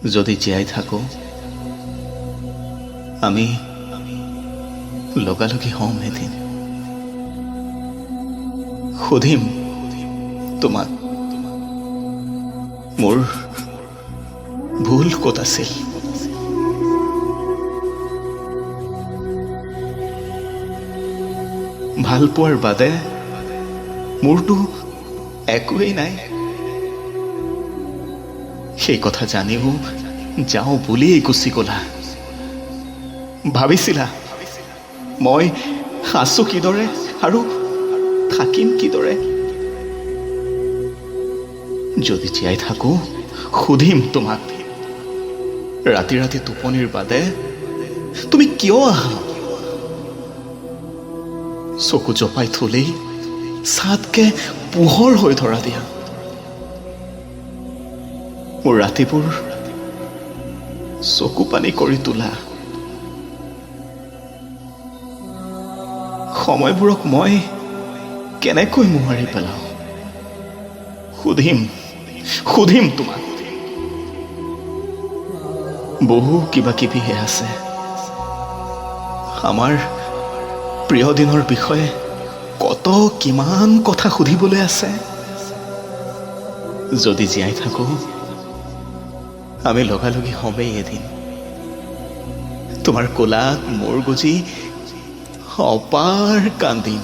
যদি জীয়াই থাকো আমি লগালগি হম এদিন সুধিম তোমাক মোৰ ভুল ক'ত আছিল ভাল পোৱাৰ বাদে মোৰতো একোৱেই নাই সেই কথা জানিও যাওঁ বুলিয়েই গুচি গ'লা ভাবিছিলা মই আছো কিদৰে আৰু থাকিম কিদৰে যদি জীয়াই থাকো সুধিম তোমাক ৰাতি ৰাতি টোপনিৰ বাদে তুমি কিয় আহা চকু জপাই থলেই ছাদকে পোহৰ হৈ ধৰা দিয়া মোৰ ৰাতিবোৰ চকু পানী কৰি তোলা সময়বোৰক মই কেনেকৈ মোহাৰি পেলাওঁ সুধিম তোমাক বহু কিবা কিবিহে আছে আমাৰ প্ৰিয় দিনৰ বিষয়ে কত কিমান কথা সুধিবলৈ আছে যদি জীয়াই থাকো আমি লগালগি হমেই এদিন তোমাৰ কোলাত মোৰ গুজি অপাৰ কান্দিম